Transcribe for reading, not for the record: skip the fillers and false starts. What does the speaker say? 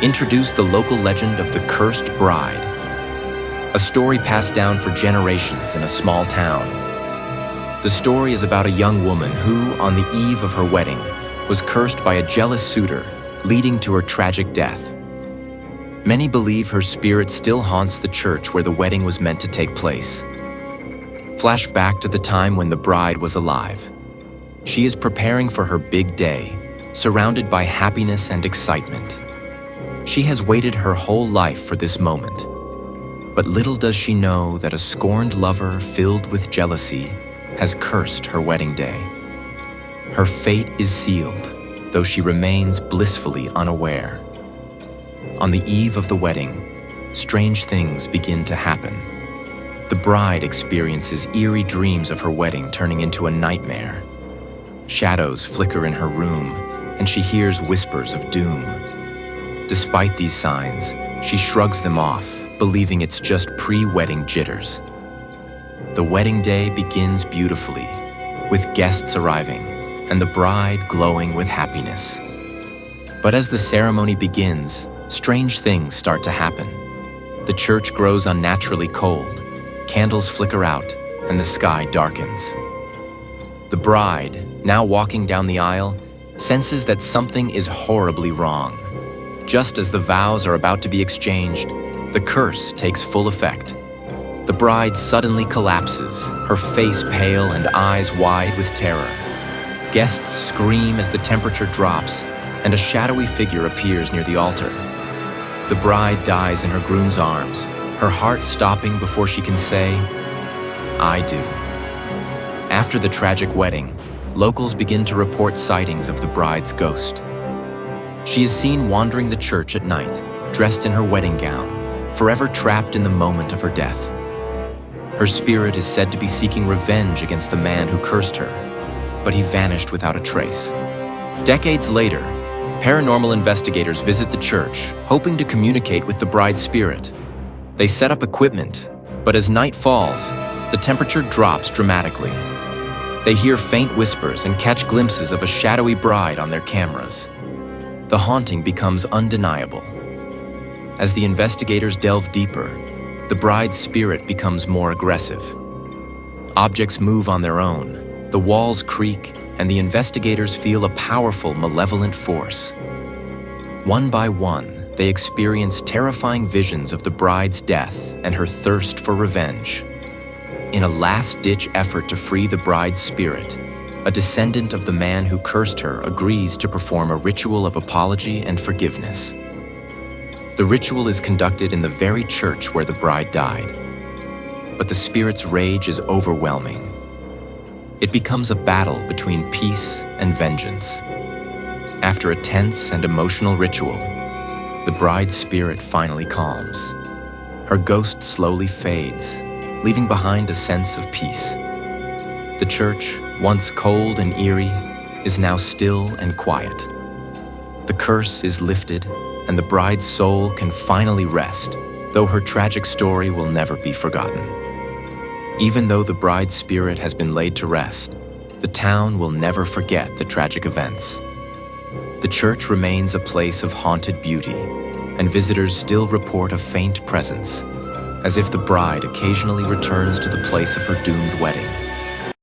Introduce the local legend of the Cursed Bride, a story passed down for generations in a small town. The story is about a young woman who, on the eve of her wedding, was cursed by a jealous suitor, leading to her tragic death. Many believe her spirit still haunts the church where the wedding was meant to take place. Flash back to the time when the bride was alive. She is preparing for her big day, surrounded by happiness and excitement. She has waited her whole life for this moment. But little does she know that a scorned lover filled with jealousy has cursed her wedding day. Her fate is sealed, though she remains blissfully unaware. On the eve of the wedding, strange things begin to happen. The bride experiences eerie dreams of her wedding turning into a nightmare. Shadows flicker in her room, and she hears whispers of doom. Despite these signs, she shrugs them off, believing it's just pre-wedding jitters. The wedding day begins beautifully, with guests arriving and the bride glowing with happiness. But as the ceremony begins, strange things start to happen. The church grows unnaturally cold, candles flicker out, and the sky darkens. The bride, now walking down the aisle, senses that something is horribly wrong. Just as the vows are about to be exchanged, the curse takes full effect. The bride suddenly collapses, her face pale and eyes wide with terror. Guests scream as the temperature drops, and a shadowy figure appears near the altar. The bride dies in her groom's arms, her heart stopping before she can say, "I do." After the tragic wedding, locals begin to report sightings of the bride's ghost. She is seen wandering the church at night, dressed in her wedding gown, forever trapped in the moment of her death. Her spirit is said to be seeking revenge against the man who cursed her, but he vanished without a trace. Decades later, paranormal investigators visit the church, hoping to communicate with the bride's spirit. They set up equipment, but as night falls, the temperature drops dramatically. They hear faint whispers and catch glimpses of a shadowy bride on their cameras. The haunting becomes undeniable. As the investigators delve deeper, the bride's spirit becomes more aggressive. Objects move on their own, the walls creak, and the investigators feel a powerful, malevolent force. One by one, they experience terrifying visions of the bride's death and her thirst for revenge. In a last-ditch effort to free the bride's spirit, a descendant of the man who cursed her agrees to perform a ritual of apology and forgiveness. The ritual is conducted in the very church where the bride died. But the spirit's rage is overwhelming. It becomes a battle between peace and vengeance. After a tense and emotional ritual, the bride's spirit finally calms. Her ghost slowly fades, leaving behind a sense of peace. The church, once cold and eerie, is now still and quiet. The curse is lifted, and the bride's soul can finally rest, though her tragic story will never be forgotten. Even though the bride's spirit has been laid to rest, the town will never forget the tragic events. The church remains a place of haunted beauty, and visitors still report a faint presence, as if the bride occasionally returns to the place of her doomed wedding.